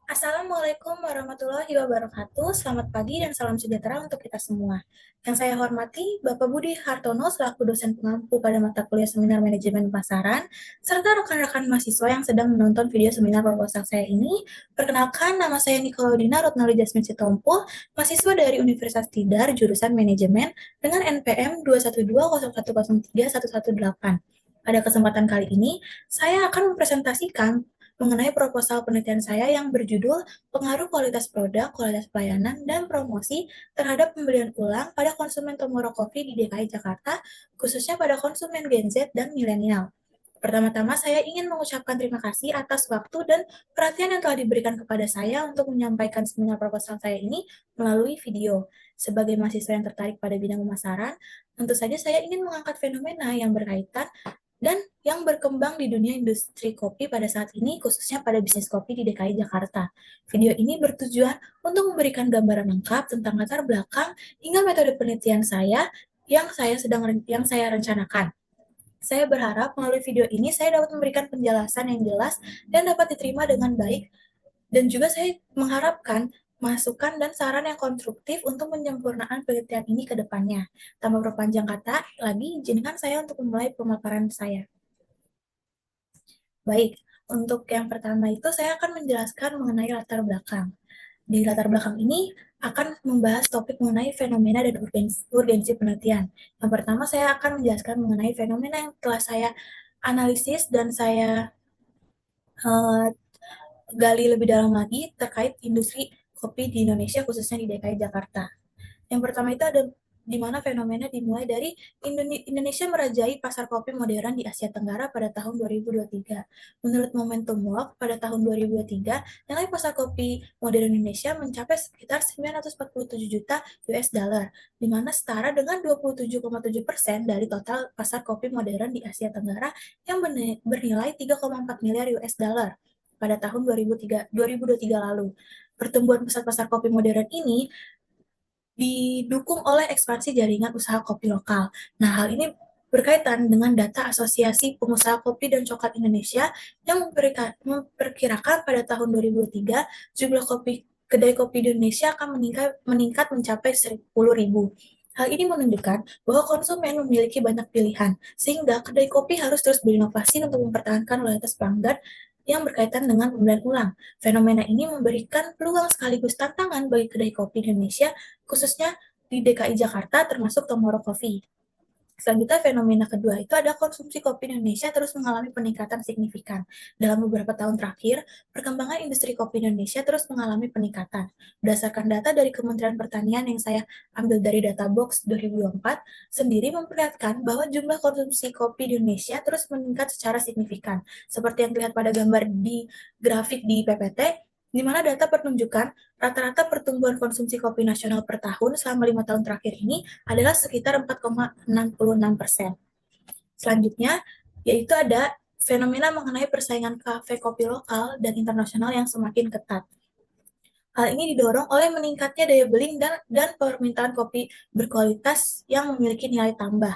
Assalamualaikum warahmatullahi wabarakatuh. Selamat pagi dan salam sejahtera untuk kita semua. Yang saya hormati Bapak Budi Hartono selaku dosen pengampu pada mata kuliah Seminar Manajemen Pemasaran, serta rekan-rekan mahasiswa yang sedang menonton video seminar proposal saya ini. Perkenalkan, nama saya Nikolodina Rotnali Jasmine Sitompul, mahasiswa dari Universitas Tidar, jurusan Manajemen dengan NPM 21201031118. Pada kesempatan kali ini, saya akan mempresentasikan mengenai proposal penelitian saya yang berjudul Pengaruh Kualitas Produk, Kualitas Pelayanan, dan Promosi terhadap Pembelian Ulang pada Konsumen Tomorrow Coffee di DKI Jakarta, khususnya pada konsumen Gen Z dan milenial. Pertama-tama, saya ingin mengucapkan terima kasih atas waktu dan perhatian yang telah diberikan kepada saya untuk menyampaikan seminar proposal saya ini melalui video. Sebagai mahasiswa yang tertarik pada bidang pemasaran, tentu saja saya ingin mengangkat fenomena yang berkaitan dan yang berkembang di dunia industri kopi pada saat ini, khususnya pada bisnis kopi di DKI Jakarta. Video ini bertujuan untuk memberikan gambaran lengkap tentang latar belakang hingga metode penelitian saya yang saya rencanakan. Saya berharap melalui video ini saya dapat memberikan penjelasan yang jelas dan dapat diterima dengan baik, dan juga saya mengharapkan masukan dan saran yang konstruktif untuk penyempurnaan penelitian ini ke depannya. Tanpa berpanjang kata lagi, izinkan saya untuk memulai pemaparan saya. Baik, untuk yang pertama itu saya akan menjelaskan mengenai latar belakang. Di latar belakang ini akan membahas topik mengenai fenomena dan urgensi penelitian. Yang pertama saya akan menjelaskan mengenai fenomena yang telah saya analisis dan saya uh, gali lebih dalam lagi terkait industri kopi di Indonesia, khususnya di DKI Jakarta. Yang pertama itu ada di mana fenomena dimulai dari Indonesia merajai pasar kopi modern di Asia Tenggara pada tahun 2023. Menurut Momentum Walk, pada tahun 2023, nilai pasar kopi modern Indonesia mencapai sekitar 947 juta US dollar, di mana setara dengan 27,7% dari total pasar kopi modern di Asia Tenggara yang bernilai 3,4 miliar US dollar pada tahun 2023 lalu. Pertumbuhan pesat pasar kopi modern ini didukung oleh ekspansi jaringan usaha kopi lokal. Nah, hal ini berkaitan dengan data Asosiasi Pengusaha Kopi dan Coklat Indonesia yang memperkirakan pada tahun 2003 jumlah kedai kopi di Indonesia akan meningkat mencapai 10.000. Hal ini menunjukkan bahwa konsumen memiliki banyak pilihan, sehingga kedai kopi harus terus berinovasi untuk mempertahankan loyalitas pelanggan yang berkaitan dengan pembelian ulang. Fenomena ini memberikan peluang sekaligus tantangan bagi kedai kopi di Indonesia, khususnya di DKI Jakarta termasuk Tomorrow Coffee. Selanjutnya, fenomena kedua itu ada konsumsi kopi di Indonesia terus mengalami peningkatan signifikan. Dalam beberapa tahun terakhir, perkembangan industri kopi di Indonesia terus mengalami peningkatan. Berdasarkan data dari Kementerian Pertanian yang saya ambil dari Databox 2024, sendiri memperlihatkan bahwa jumlah konsumsi kopi di Indonesia terus meningkat secara signifikan. Seperti yang terlihat pada gambar di grafik di PPT, di mana data menunjukkan rata-rata pertumbuhan konsumsi kopi nasional per tahun selama 5 tahun terakhir ini adalah sekitar 4,66%. Selanjutnya, yaitu ada fenomena mengenai persaingan kafe kopi lokal dan internasional yang semakin ketat. Hal ini didorong oleh meningkatnya daya beli dan permintaan kopi berkualitas yang memiliki nilai tambah.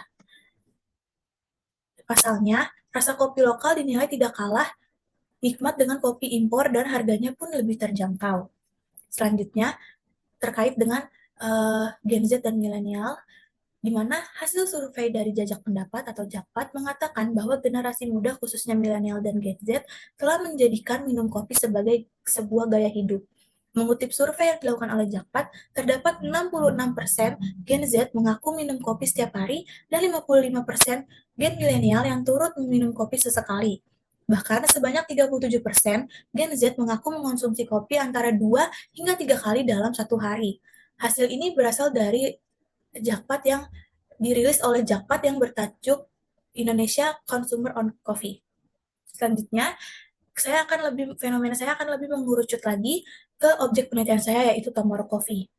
Pasalnya, rasa kopi lokal dinilai tidak kalah nikmat dengan kopi impor dan harganya pun lebih terjangkau. Selanjutnya, terkait dengan Gen Z dan milenial, di mana hasil survei dari Jajak Pendapat atau Jakpat mengatakan bahwa generasi muda khususnya milenial dan Gen Z telah menjadikan minum kopi sebagai sebuah gaya hidup. Mengutip survei yang dilakukan oleh Jakpat, terdapat 66% Gen Z mengaku minum kopi setiap hari dan 55% Gen milenial yang turut meminum kopi sesekali. Bahkan sebanyak 37% Gen Z mengaku mengonsumsi kopi antara 2 hingga 3 kali dalam satu hari. Hasil ini berasal dari Jakpat yang dirilis oleh Jakpat yang bertajuk Indonesia Consumer on Coffee. Selanjutnya, fenomena saya akan lebih mengerucut lagi ke objek penelitian saya, yaitu Tomorrow Coffee.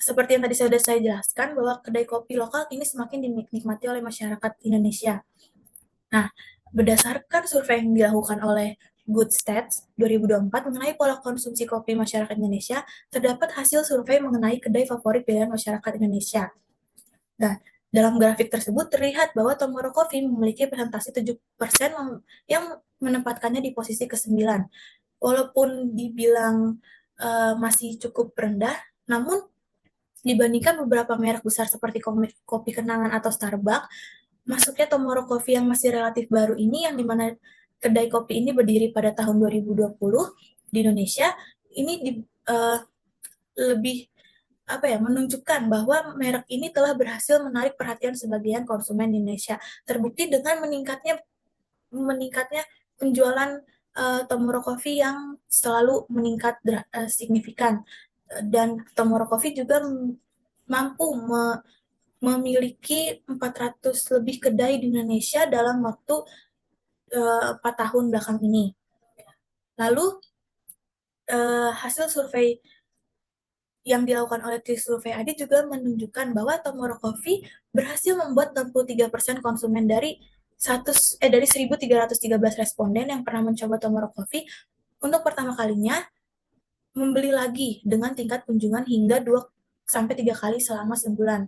Seperti yang tadi sudah saya jelaskan, bahwa kedai kopi lokal ini semakin dinikmati oleh masyarakat Indonesia. Nah, berdasarkan survei yang dilakukan oleh Good Stats 2024 mengenai pola konsumsi kopi masyarakat Indonesia, terdapat hasil survei mengenai kedai favorit pilihan masyarakat Indonesia. Nah, dalam grafik tersebut terlihat bahwa Tomorrow Coffee memiliki presentasi 7% yang menempatkannya di posisi ke-9. walaupun dibilang masih cukup rendah, namun dibandingkan beberapa merek besar seperti kopi kenangan atau Starbucks, masuknya Tomorrow Coffee yang masih relatif baru ini, yang dimana kedai kopi ini berdiri pada tahun 2020 di Indonesia, ini lebih menunjukkan bahwa merek ini telah berhasil menarik perhatian sebagian konsumen di Indonesia. Terbukti dengan meningkatnya penjualan Tomorrow Coffee yang selalu meningkat signifikan. Dan Tomorrow Coffee juga mampu memiliki 400 lebih kedai di Indonesia dalam waktu 4 tahun belakang ini. Lalu hasil survei yang dilakukan oleh tim survei ID juga menunjukkan bahwa Tomorrow Coffee berhasil membuat 63% konsumen dari 1.313 responden yang pernah mencoba Tomorrow Coffee untuk pertama kalinya membeli lagi dengan tingkat kunjungan hingga 2 sampai 3 kali selama sebulan.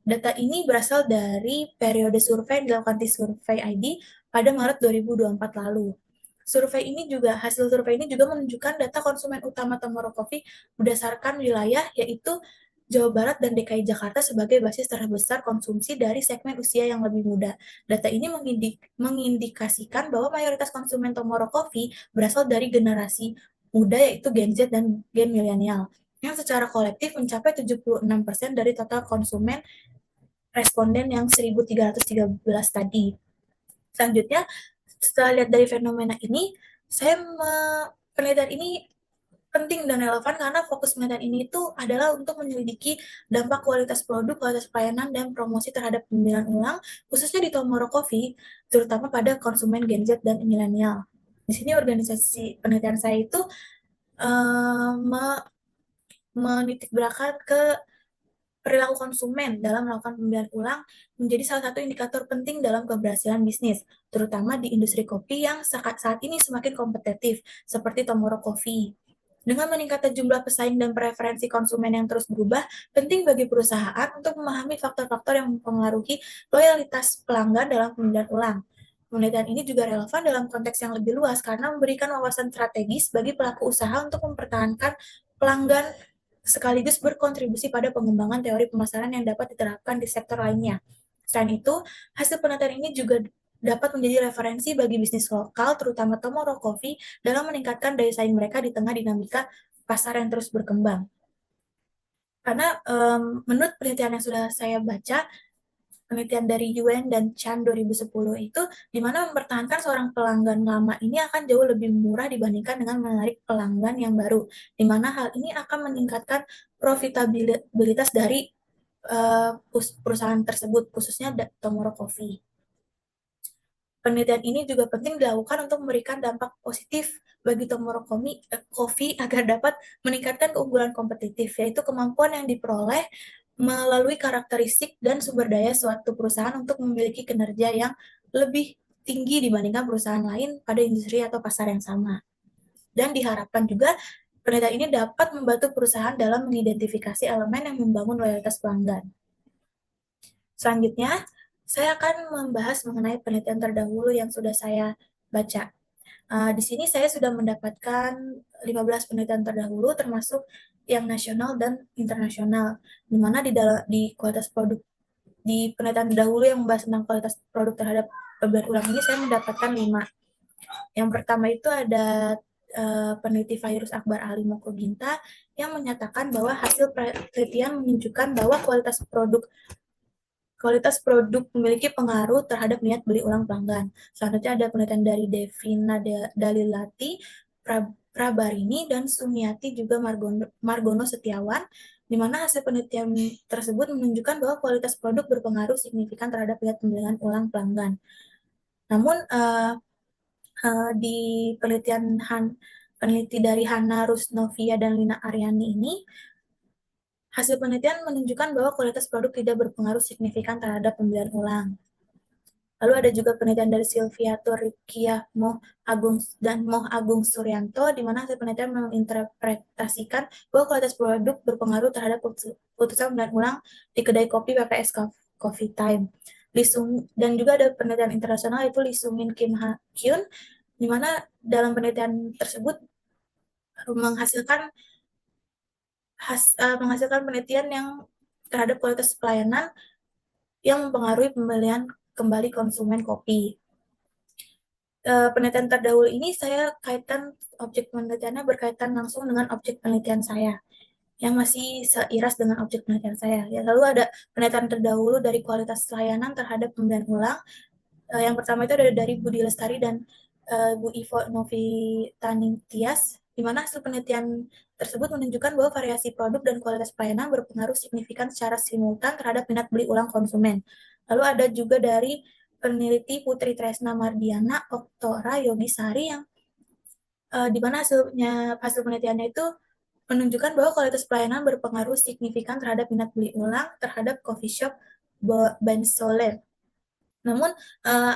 Data ini berasal dari periode survei yang dilakukan di Survei ID pada Maret 2024 lalu. Hasil survei ini juga menunjukkan data konsumen utama Tomorrow Coffee berdasarkan wilayah, yaitu Jawa Barat dan DKI Jakarta sebagai basis terbesar konsumsi dari segmen usia yang lebih muda. Data ini mengindikasikan bahwa mayoritas konsumen Tomorrow Coffee berasal dari generasi muda, yaitu Gen Z dan Gen Milenial, yang secara kolektif mencapai 76% dari total konsumen responden yang 1.313 tadi. Selanjutnya, setelah lihat dari fenomena ini, penelitian ini penting dan relevan karena fokus penelitian ini itu adalah untuk menyelidiki dampak kualitas produk, kualitas pelayanan, dan promosi terhadap pembelian ulang, khususnya di Tomorrow Coffee, terutama pada konsumen Gen Z dan milenial. Di sini organisasi penelitian saya itu uh, menitik beratkan ke perilaku konsumen dalam melakukan pembelian ulang menjadi salah satu indikator penting dalam keberhasilan bisnis, terutama di industri kopi yang saat ini semakin kompetitif, seperti Tomorrow Coffee. Dengan meningkatnya jumlah pesaing dan preferensi konsumen yang terus berubah, penting bagi perusahaan untuk memahami faktor-faktor yang mempengaruhi loyalitas pelanggan dalam pembelian ulang. Penelitian ini juga relevan dalam konteks yang lebih luas karena memberikan wawasan strategis bagi pelaku usaha untuk mempertahankan pelanggan sekaligus berkontribusi pada pengembangan teori pemasaran yang dapat diterapkan di sektor lainnya. Selain itu, hasil penelitian ini juga dapat menjadi referensi bagi bisnis lokal, terutama Tomorrow Coffee, dalam meningkatkan daya saing mereka di tengah dinamika pasar yang terus berkembang. Karena menurut penelitian yang sudah saya baca, penelitian dari Yuen dan Chan 2010 itu, di mana mempertahankan seorang pelanggan lama ini akan jauh lebih murah dibandingkan dengan menarik pelanggan yang baru, di mana hal ini akan meningkatkan profitabilitas dari perusahaan tersebut, khususnya Tomorrow Coffee. Penelitian ini juga penting dilakukan untuk memberikan dampak positif bagi Tomorrow Coffee agar dapat meningkatkan keunggulan kompetitif, yaitu kemampuan yang diperoleh melalui karakteristik dan sumber daya suatu perusahaan untuk memiliki kinerja yang lebih tinggi dibandingkan perusahaan lain pada industri atau pasar yang sama. Dan diharapkan juga penelitian ini dapat membantu perusahaan dalam mengidentifikasi elemen yang membangun loyalitas pelanggan. Selanjutnya, saya akan membahas mengenai penelitian terdahulu yang sudah saya baca. Di sini saya sudah mendapatkan 15 penelitian terdahulu, termasuk yang nasional dan internasional, di mana di kualitas produk, di penelitian terdahulu yang membahas tentang kualitas produk terhadap pembelian ulang ini, saya mendapatkan 5. Yang pertama itu ada peneliti Virus Akbar Ali Mokoginta yang menyatakan bahwa hasil penelitian menunjukkan bahwa kualitas produk memiliki pengaruh terhadap niat beli ulang pelanggan. Selanjutnya ada penelitian dari Devina Dalilati, Prabarini, dan Sumiati juga Margono Setiawan, di mana hasil penelitian tersebut menunjukkan bahwa kualitas produk berpengaruh signifikan terhadap niat pembelian ulang pelanggan. Namun, di peneliti dari Hana Rusnovia dan Lina Aryani ini, hasil penelitian menunjukkan bahwa kualitas produk tidak berpengaruh signifikan terhadap pembelian ulang. Lalu ada juga penelitian dari Sylvia Turkiah Moh Agung Suryanto, di mana hasil penelitian menginterpretasikan bahwa kualitas produk berpengaruh terhadap putusan pembelian ulang di kedai kopi PPS Coffee Time. Dan juga ada penelitian internasional yaitu Lee Soo-min Kim Ha Kyun, di mana dalam penelitian tersebut menghasilkan menghasilkan penelitian yang terhadap kualitas pelayanan yang mempengaruhi pembelian kembali konsumen kopi. Penelitian terdahulu ini saya kaitkan objek penelitiannya berkaitan langsung dengan objek penelitian saya yang masih seiras dengan objek penelitian saya. Ya, lalu ada penelitian terdahulu dari kualitas layanan terhadap pembelian ulang. Yang pertama itu ada dari Budi Lestari dan Bu Ivo Novitanitias, di mana hasil penelitian tersebut menunjukkan bahwa variasi produk dan kualitas pelayanan berpengaruh signifikan secara simultan terhadap minat beli ulang konsumen. Lalu ada juga dari peneliti Putri Tresna Mardiana, Oktora Yogisari yang di mana hasil penelitiannya itu menunjukkan bahwa kualitas pelayanan berpengaruh signifikan terhadap minat beli ulang terhadap coffee shop Ben Soler. Namun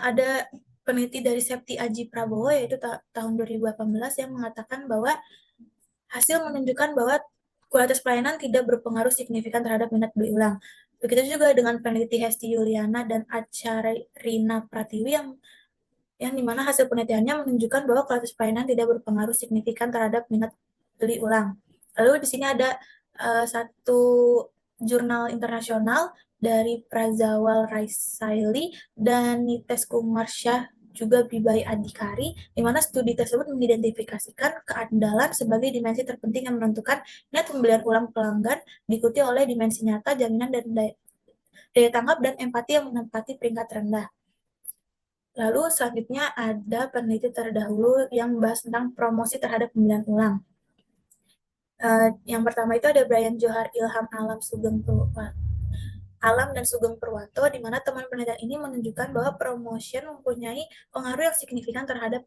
ada peneliti dari Septi Aji Prabowo yaitu tahun 2018 yang mengatakan bahwa hasil menunjukkan bahwa kualitas pelayanan tidak berpengaruh signifikan terhadap minat beli ulang. Begitu juga dengan peneliti Hesti Yuliana dan Acarina Pratiwi yang dimana hasil penelitiannya menunjukkan bahwa kualitas pelayanan tidak berpengaruh signifikan terhadap minat beli ulang. Lalu di sini ada satu jurnal internasional dari Prazawal Raisaili dan Nites Kumarsyah juga Bibai Adhikari, di mana studi tersebut mengidentifikasikan keandalan sebagai dimensi terpenting yang menentukan minat pembelian ulang pelanggan, diikuti oleh dimensi nyata, jaminan, dan daya tanggap dan empati yang menempati peringkat rendah. Lalu selanjutnya ada peneliti terdahulu yang membahas tentang promosi terhadap pembelian ulang. Yang pertama itu ada Brian Johar Ilham Alam dan Sugeng Purwanto, di mana teman penelitian ini menunjukkan bahwa promotion mempunyai pengaruh yang signifikan terhadap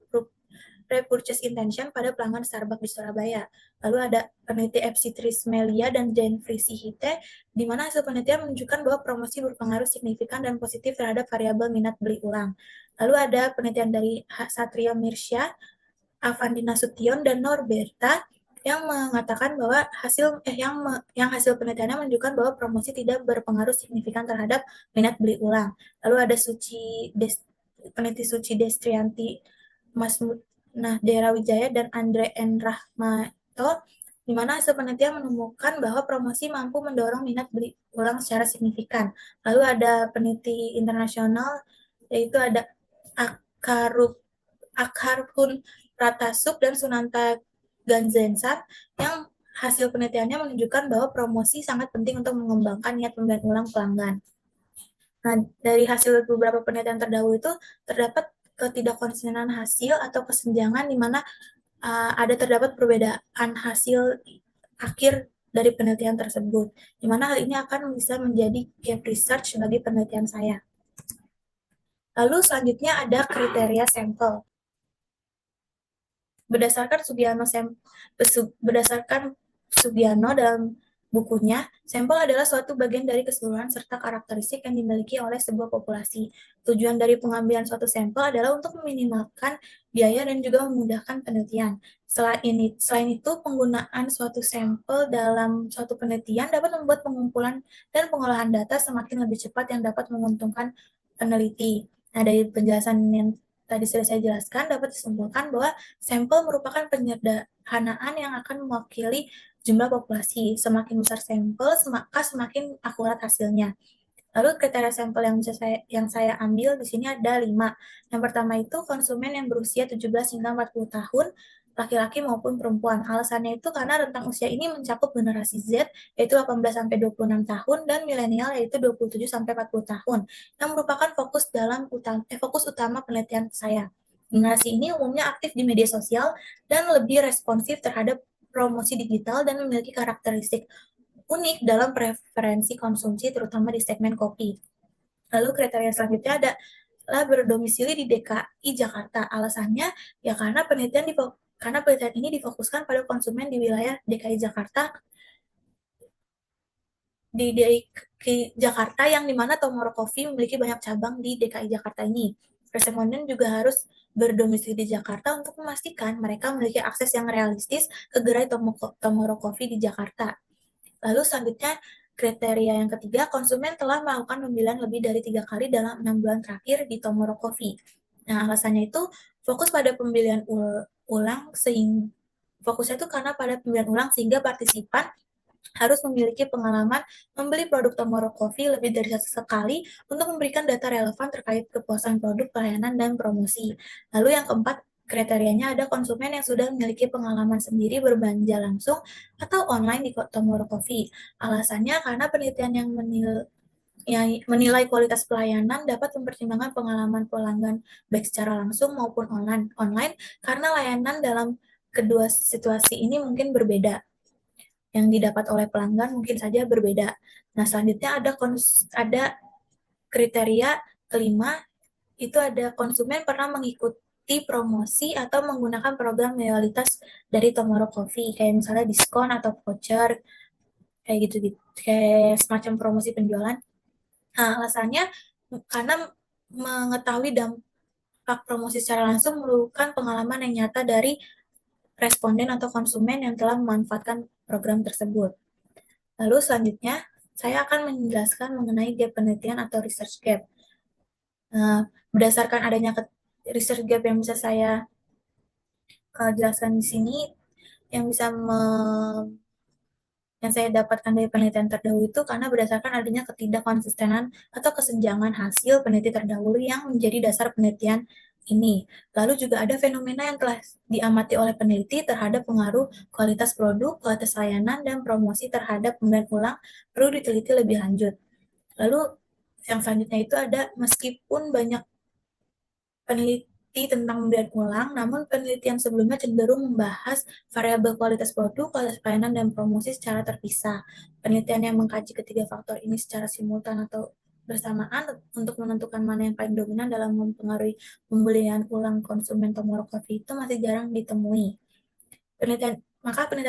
repurchase intention pada pelanggan Starbucks di Surabaya. Lalu ada peneliti FC Trismelia dan Jane Frisi Hite, di mana hasil penelitian menunjukkan bahwa promosi berpengaruh signifikan dan positif terhadap variabel minat beli ulang. Lalu ada penelitian dari Satria Mirsya, Avandi Nasution, dan Norberta yang mengatakan bahwa hasil penelitiannya menunjukkan bahwa promosi tidak berpengaruh signifikan terhadap minat beli ulang. Lalu ada peneliti Suci Destrianti, Mas Dera Wijaya, dan Andre N. Rahmato, di mana hasil penelitian menemukan bahwa promosi mampu mendorong minat beli ulang secara signifikan. Lalu ada peneliti internasional, yaitu ada Akharpun Pratasuk dan Sunanta Ganzensan yang hasil penelitiannya menunjukkan bahwa promosi sangat penting untuk mengembangkan niat pembelian ulang pelanggan. Nah, dari hasil beberapa penelitian terdahulu itu terdapat ketidakkonsistenan hasil atau kesenjangan di mana terdapat perbedaan hasil akhir dari penelitian tersebut, di mana hal ini akan bisa menjadi gap research bagi penelitian saya. Lalu selanjutnya ada kriteria sampel. Berdasarkan Sugiano dalam bukunya, sampel adalah suatu bagian dari keseluruhan serta karakteristik yang dimiliki oleh sebuah populasi. Tujuan dari pengambilan suatu sampel adalah untuk meminimalkan biaya dan juga memudahkan penelitian. Selain itu, penggunaan suatu sampel dalam suatu penelitian dapat membuat pengumpulan dan pengolahan data semakin lebih cepat yang dapat menguntungkan peneliti. Nah, dari penjelasan yang tadi sudah saya jelaskan, dapat disimpulkan bahwa sampel merupakan penyederhanaan yang akan mewakili jumlah populasi. Semakin besar sampel, maka semakin akurat hasilnya. Lalu kriteria sampel yang saya ambil di sini ada 5. Yang pertama itu konsumen yang berusia 17 hingga 40 tahun, laki-laki maupun perempuan. Alasannya itu karena rentang usia ini mencakup generasi Z, yaitu 18 sampai 26 tahun, dan milenial yaitu 27 sampai 40 tahun, yang merupakan fokus utama penelitian saya. Generasi ini umumnya aktif di media sosial dan lebih responsif terhadap promosi digital dan memiliki karakteristik unik dalam preferensi konsumsi, terutama di segmen kopi. Lalu kriteria selanjutnya adalah berdomisili di DKI Jakarta. Alasannya ya karena penelitian ini difokuskan pada konsumen di wilayah DKI Jakarta, yang dimana Tomorrow Coffee memiliki banyak cabang di DKI Jakarta ini. Responden juga harus berdomisili di Jakarta untuk memastikan mereka memiliki akses yang realistis ke gerai Tomorrow Coffee di Jakarta. Lalu selanjutnya, kriteria yang ketiga, konsumen telah melakukan pembelian lebih dari 3 kali dalam 6 bulan terakhir di Tomorrow Coffee. Nah, alasannya itu fokus pada pembelian ulang Fokusnya itu karena pada pembelian ulang sehingga partisipan harus memiliki pengalaman membeli produk Tomorrow Coffee lebih dari satu sekali untuk memberikan data relevan terkait kepuasan produk, pelayanan, dan promosi. Lalu yang keempat, kriterianya ada konsumen yang sudah memiliki pengalaman sendiri berbelanja langsung atau online di Tomorrow Coffee. Alasannya karena penelitian yang menilai kualitas pelayanan dapat mempertimbangkan pengalaman pelanggan baik secara langsung maupun online karena layanan dalam kedua situasi ini mungkin berbeda. Yang didapat oleh pelanggan mungkin saja berbeda. Nah, selanjutnya ada kriteria kelima, itu ada konsumen pernah mengikuti promosi atau menggunakan program loyalitas dari Tomorrow Coffee, kayak misalnya diskon atau voucher, kayak gitu, kayak semacam promosi penjualan. Nah, alasannya karena mengetahui dampak promosi secara langsung merupakan pengalaman yang nyata dari responden atau konsumen yang telah memanfaatkan program tersebut. Lalu selanjutnya, saya akan menjelaskan mengenai gap penelitian atau research gap. Berdasarkan adanya research gap yang bisa saya jelaskan di sini, yang bisa yang saya dapatkan dari penelitian terdahulu itu karena berdasarkan adanya ketidakkonsistenan atau kesenjangan hasil peneliti terdahulu yang menjadi dasar penelitian ini. Lalu juga ada fenomena yang telah diamati oleh peneliti terhadap pengaruh kualitas produk, kualitas layanan, dan promosi terhadap pembelian ulang perlu diteliti lebih lanjut. Lalu yang selanjutnya itu ada meskipun banyak peneliti tentang pembelian ulang, namun penelitian sebelumnya cenderung membahas variabel kualitas produk, kualitas pelayanan, dan promosi secara terpisah. Penelitian yang mengkaji ketiga faktor ini secara simultan atau bersamaan untuk menentukan mana yang paling dominan dalam mempengaruhi pembelian ulang konsumen Tomorrow Coffee itu masih jarang ditemui. Penelitian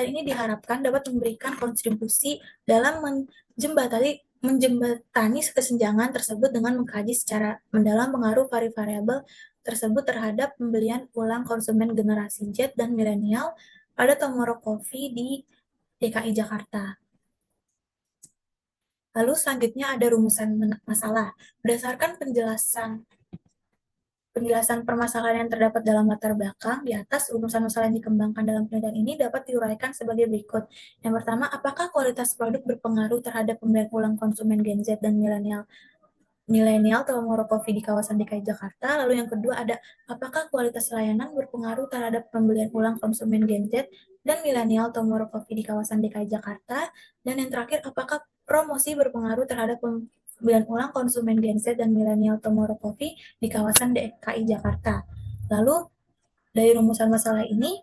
ini diharapkan dapat memberikan kontribusi dalam menjembatani kesenjangan tersebut dengan mengkaji secara mendalam pengaruh variabel tersebut terhadap pembelian ulang konsumen generasi Z dan milenial pada Tomorrow Coffee di DKI Jakarta. Lalu selanjutnya ada rumusan masalah. Berdasarkan penjelasan permasalahan yang terdapat dalam latar belakang di atas, rumusan masalah yang dikembangkan dalam penelitian ini dapat diuraikan sebagai berikut. Yang pertama, apakah kualitas produk berpengaruh terhadap pembelian ulang konsumen Gen Z dan milenial Tomorrow Coffee di kawasan DKI Jakarta? Lalu yang kedua ada, apakah kualitas layanan berpengaruh terhadap pembelian ulang konsumen Gen Z dan milenial Tomorrow Coffee di kawasan DKI Jakarta? Dan yang terakhir, apakah promosi berpengaruh terhadap pembelian ulang konsumen Gen Z dan milenial Tomorrow Coffee di kawasan DKI Jakarta? Lalu dari rumusan masalah ini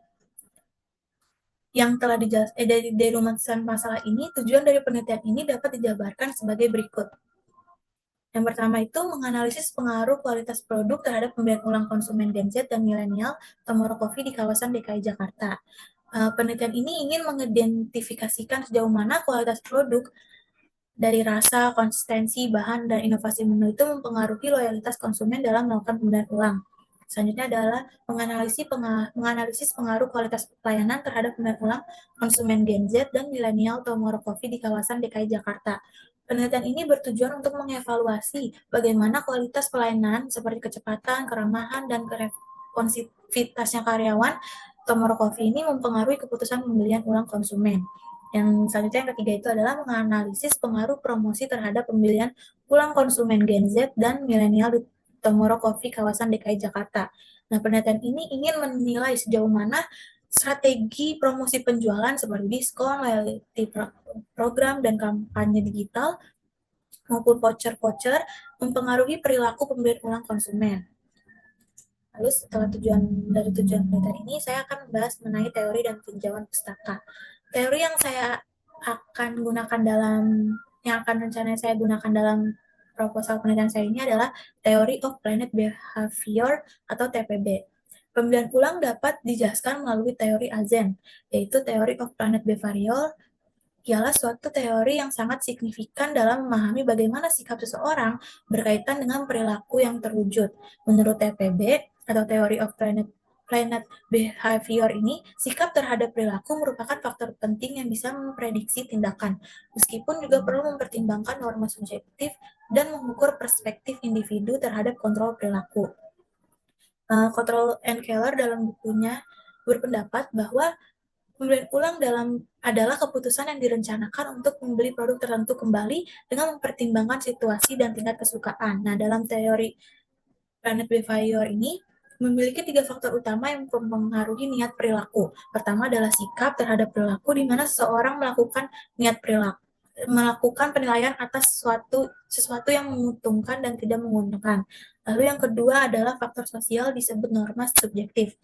yang telah dijelaskan dari rumusan masalah ini, tujuan dari penelitian ini dapat dijabarkan sebagai berikut. Yang pertama itu menganalisis pengaruh kualitas produk terhadap pembelian ulang konsumen Gen Z dan milenial Tomorrow Coffee di kawasan DKI Jakarta. Penelitian ini ingin mengidentifikasikan sejauh mana kualitas produk dari rasa, konsistensi, bahan, dan inovasi menu itu mempengaruhi loyalitas konsumen dalam melakukan pembelian ulang. Selanjutnya adalah menganalisis pengaruh kualitas pelayanan terhadap pembelian ulang konsumen Gen Z dan milenial Tomorrow Coffee di kawasan DKI Jakarta. Penelitian ini bertujuan untuk mengevaluasi bagaimana kualitas pelayanan seperti kecepatan, keramahan, dan responsivitasnya karyawan Tomorrow Coffee ini mempengaruhi keputusan pembelian ulang konsumen. Yang selanjutnya yang ketiga itu adalah menganalisis pengaruh promosi terhadap pembelian ulang konsumen Gen Z dan milenial di Tomorrow Coffee kawasan DKI Jakarta. Nah, penelitian ini ingin menilai sejauh mana strategi promosi penjualan seperti diskon, loyalty program, dan kampanye digital maupun voucher-voucher mempengaruhi perilaku pembelian ulang konsumen. Lalu setelah tujuan penelitian ini, saya akan membahas mengenai teori dan tinjauan pustaka. Teori yang akan rencana saya gunakan dalam proposal penelitian saya ini adalah Theory of Planet Behavior atau TPB. Pembelian ulang dapat dijelaskan melalui teori Azen, yaitu Theory of Planet Behavior ialah suatu teori yang sangat signifikan dalam memahami bagaimana sikap seseorang berkaitan dengan perilaku yang terwujud. Menurut TPB atau Theory of Planet Behavior ini, sikap terhadap perilaku merupakan faktor penting yang bisa memprediksi tindakan, meskipun juga perlu mempertimbangkan norma subjektif dan mengukur perspektif individu terhadap kontrol perilaku. Cottrell and Keller dalam bukunya berpendapat bahwa Pembelian ulang adalah keputusan yang direncanakan untuk membeli produk tertentu kembali dengan mempertimbangkan situasi dan tingkat kesukaan. Nah, dalam teori Planet Behavior ini memiliki 3 faktor utama yang mempengaruhi niat perilaku. Pertama adalah sikap terhadap perilaku, di mana seseorang melakukan penilaian atas sesuatu yang menguntungkan dan tidak menguntungkan. Lalu yang kedua adalah faktor sosial, disebut norma subjektif.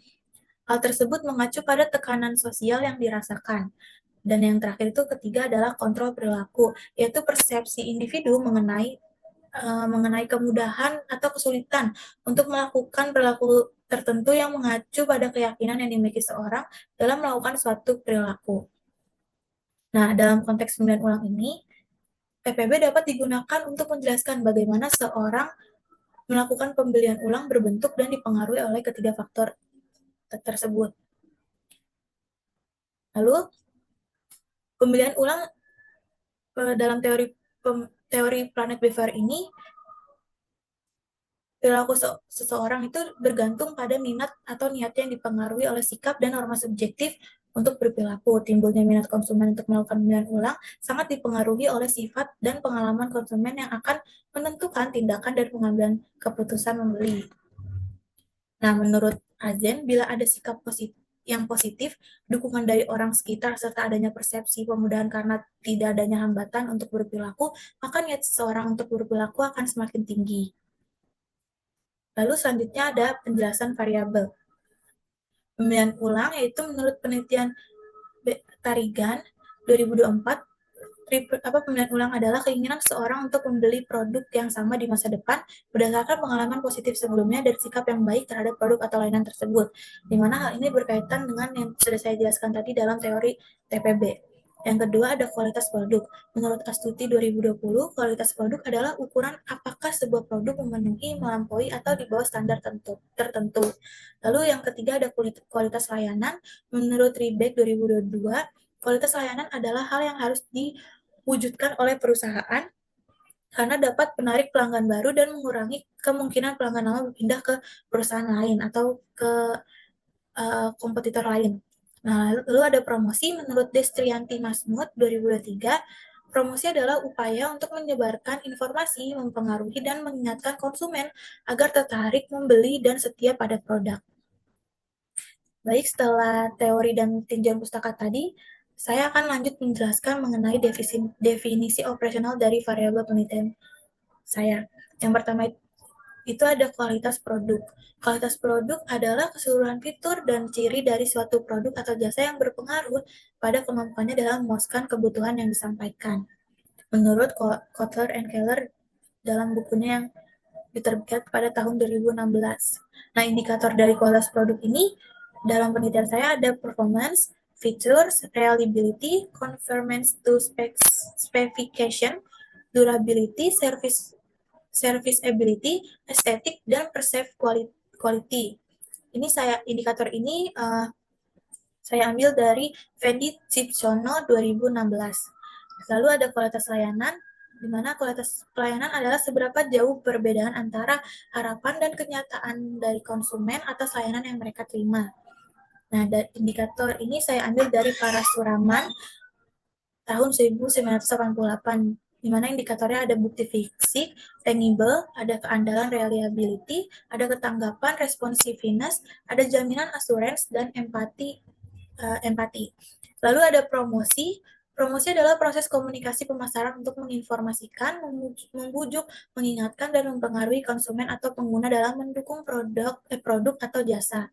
Hal tersebut mengacu pada tekanan sosial yang dirasakan. Dan yang terakhir itu ketiga adalah kontrol perilaku, yaitu persepsi individu mengenai kemudahan atau kesulitan untuk melakukan perilaku tertentu yang mengacu pada keyakinan yang dimiliki seorang dalam melakukan suatu perilaku. Nah, dalam konteks pembelian ulang ini, TPB dapat digunakan untuk menjelaskan bagaimana seorang melakukan pembelian ulang berbentuk dan dipengaruhi oleh ketiga faktor tersebut. Lalu, pembelian ulang dalam teori Planet Behavior ini, perilaku seseorang itu bergantung pada minat atau niatnya yang dipengaruhi oleh sikap dan norma subjektif untuk berperilaku. Timbulnya minat konsumen untuk melakukan pembelian ulang sangat dipengaruhi oleh sifat dan pengalaman konsumen yang akan menentukan tindakan dan pengambilan keputusan membeli. Nah, menurut Azen, bila ada sikap yang positif, dukungan dari orang sekitar, serta adanya persepsi pemudahan karena tidak adanya hambatan untuk berperilaku, maka niat seseorang untuk berperilaku akan semakin tinggi. Lalu selanjutnya ada penjelasan variabel. Pemilihan ulang yaitu menurut penelitian Tarigan 2024, pemilihan ulang adalah keinginan seseorang untuk membeli produk yang sama di masa depan berdasarkan pengalaman positif sebelumnya dan sikap yang baik terhadap produk atau layanan tersebut, di mana hal ini berkaitan dengan yang sudah saya jelaskan tadi dalam teori TPB. Yang kedua ada kualitas produk. Menurut Astuti 2020, kualitas produk adalah ukuran apakah sebuah produk memenuhi, melampaui, atau di bawah standar tertentu. Lalu yang ketiga ada kualitas layanan. Menurut Riebeck 2022, kualitas layanan adalah hal yang harus diwujudkan oleh perusahaan karena dapat menarik pelanggan baru dan mengurangi kemungkinan pelanggan lama berpindah ke perusahaan lain atau ke kompetitor lain. Nah, lalu ada promosi. Menurut Destrianti Masmud 2023, promosi adalah upaya untuk menyebarkan informasi, mempengaruhi, dan mengingatkan konsumen agar tertarik membeli dan setia pada produk. Baik, setelah teori dan tinjauan pustaka tadi, saya akan lanjut menjelaskan mengenai definisi operasional dari variabel penelitian saya. Yang pertama itu ada kualitas produk. Kualitas produk adalah keseluruhan fitur dan ciri dari suatu produk atau jasa yang berpengaruh pada kemampuannya dalam memuaskan kebutuhan yang disampaikan. Menurut Kotler and Keller dalam bukunya yang diterbitkan pada tahun 2016. Nah, indikator dari kualitas produk ini dalam penelitian saya ada performance, features, reliability, conformance to specification, durability, serviceability, estetik, dan perceived quality. Indikator ini saya ambil dari Fendi Cipsono 2016. Lalu ada kualitas layanan, di mana kualitas pelayanan adalah seberapa jauh perbedaan antara harapan dan kenyataan dari konsumen atas layanan yang mereka terima. Nah, indikator ini saya ambil dari Parasuraman tahun 1988, di mana indikatornya ada bukti fisik, tangible, ada keandalan reliability, ada ketanggapan responsiveness, ada jaminan assurance, dan empati. Lalu ada promosi. Promosi adalah proses komunikasi pemasaran untuk menginformasikan, membujuk, mengingatkan, dan mempengaruhi konsumen atau pengguna dalam mendukung produk atau jasa.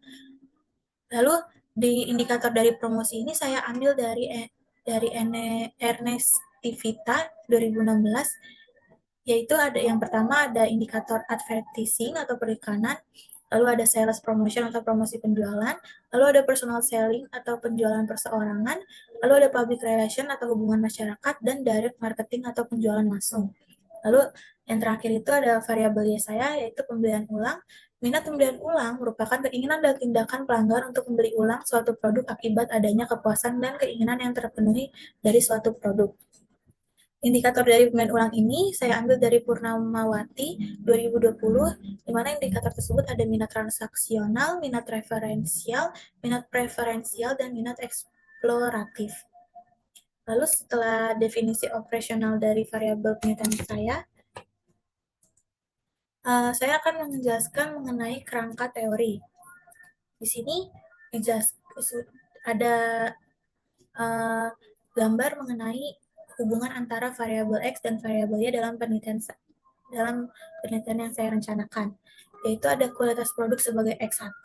Lalu di indikator dari promosi ini saya ambil dari Ernest Tivita 2016, yaitu ada yang pertama ada indikator advertising atau periklanan, lalu ada sales promotion atau promosi penjualan, lalu ada personal selling atau penjualan perseorangan, lalu ada public relation atau hubungan masyarakat, dan direct marketing atau penjualan langsung. Lalu yang terakhir itu ada variabelnya saya, yaitu pembelian ulang. Minat pembelian ulang merupakan keinginan dan tindakan pelanggan untuk membeli ulang suatu produk akibat adanya kepuasan dan keinginan yang terpenuhi dari suatu produk. Indikator dari pembelian ulang ini saya ambil dari Purnamawati 2020, di mana indikator tersebut ada minat transaksional, minat referensial, minat preferensial, dan minat eksploratif. Lalu setelah definisi operasional dari variabel penelitian saya akan menjelaskan mengenai kerangka teori. Di sini ada uh, gambar mengenai hubungan antara variabel X dan variabel Y dalam penelitian yang saya rencanakan, yaitu ada kualitas produk sebagai X1.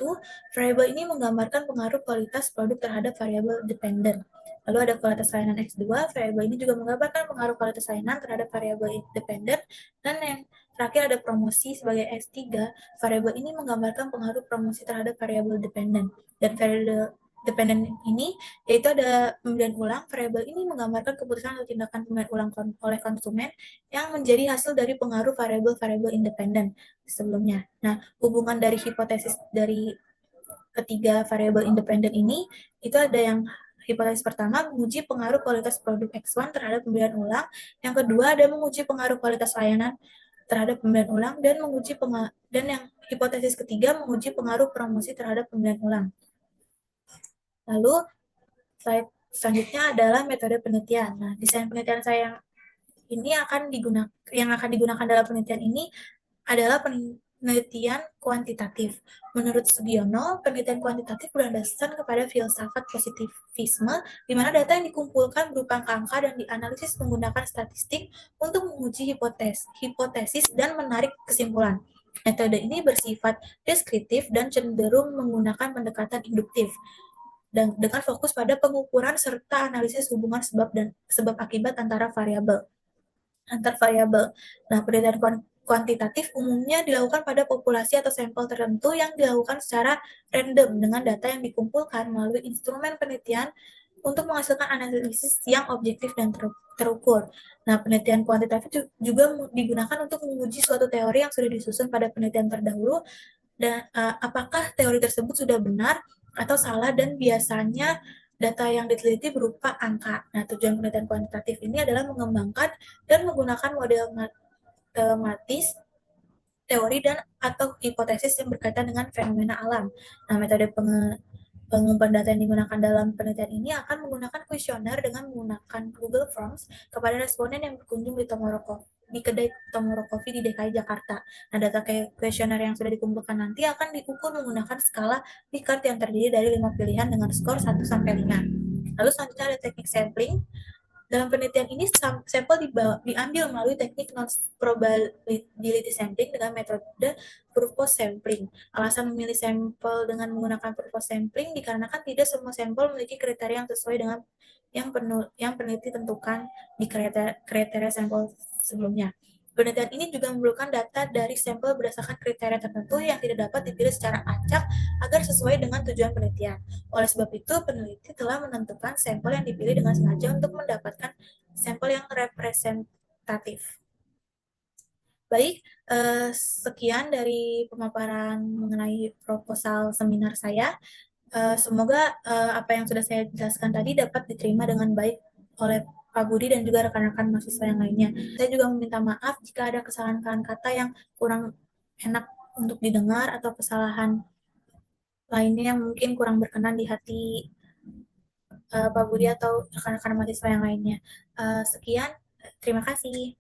Variabel ini menggambarkan pengaruh kualitas produk terhadap variabel dependen. Lalu ada kualitas layanan X2, variabel ini juga menggambarkan pengaruh kualitas layanan terhadap variabel dependen. Dan yang terakhir ada promosi sebagai X3, variabel ini menggambarkan pengaruh promosi terhadap variabel dependen. Dan variabel dependen ini yaitu ada pembelian ulang. Variabel ini menggambarkan keputusan atau tindakan pembelian ulang oleh konsumen yang menjadi hasil dari pengaruh variabel-variabel independen sebelumnya. Nah, hubungan dari hipotesis dari ketiga variabel independen ini, itu ada yang hipotesis pertama menguji pengaruh kualitas produk X1 terhadap pembelian ulang, yang kedua ada menguji pengaruh kualitas layanan terhadap pembelian ulang, dan yang hipotesis ketiga menguji pengaruh promosi terhadap pembelian ulang. Lalu slide selanjutnya adalah metode penelitian. Nah, desain penelitian saya yang akan digunakan dalam penelitian ini adalah penelitian kuantitatif. Menurut Sugiono, penelitian kuantitatif berdasarkan kepada filsafat positivisme, di mana data yang dikumpulkan berupa angka dan dianalisis menggunakan statistik untuk menguji hipotesis dan menarik kesimpulan. Metode ini bersifat deskriptif dan cenderung menggunakan pendekatan induktif, dan dengan fokus pada pengukuran serta analisis hubungan sebab akibat antar variabel. Nah, penelitian kuantitatif umumnya dilakukan pada populasi atau sampel tertentu yang dilakukan secara random dengan data yang dikumpulkan melalui instrumen penelitian untuk menghasilkan analisis yang objektif dan terukur. Nah, penelitian kuantitatif juga digunakan untuk menguji suatu teori yang sudah disusun pada penelitian terdahulu, dan apakah teori tersebut sudah benar atau salah, dan biasanya data yang diteliti berupa angka. Nah, tujuan penelitian kuantitatif ini adalah mengembangkan dan menggunakan model matematis, teori, dan atau hipotesis yang berkaitan dengan fenomena alam. Nah, metode pengumpulan data yang digunakan dalam penelitian ini akan menggunakan kuesioner dengan menggunakan Google Forms kepada responden yang berkunjung di kedai Tomorrow Coffee di DKI Jakarta. Nah, data kuesioner yang sudah dikumpulkan nanti akan diukur menggunakan skala Likert yang terdiri dari 5 pilihan dengan skor 1-5. Lalu selanjutnya ada teknik sampling. Dalam penelitian ini, sampel diambil melalui teknik non-probability sampling dengan metode purpose sampling. Alasan memilih sampel dengan menggunakan purpose sampling dikarenakan tidak semua sampel memiliki kriteria yang sesuai dengan yang peneliti tentukan di kriteria sampel sebelumnya. Penelitian ini juga memerlukan data dari sampel berdasarkan kriteria tertentu yang tidak dapat dipilih secara acak agar sesuai dengan tujuan penelitian. Oleh sebab itu, peneliti telah menentukan sampel yang dipilih dengan sengaja untuk mendapatkan sampel yang representatif. Baik, sekian dari pemaparan mengenai proposal seminar saya. Semoga apa yang sudah saya jelaskan tadi dapat diterima dengan baik oleh Pak Budi dan juga rekan-rekan mahasiswa yang lainnya. Saya juga meminta maaf jika ada kesalahan kata yang kurang enak untuk didengar atau kesalahan lainnya yang mungkin kurang berkenan di hati Pak Budi atau rekan-rekan mahasiswa yang lainnya. Sekian, terima kasih.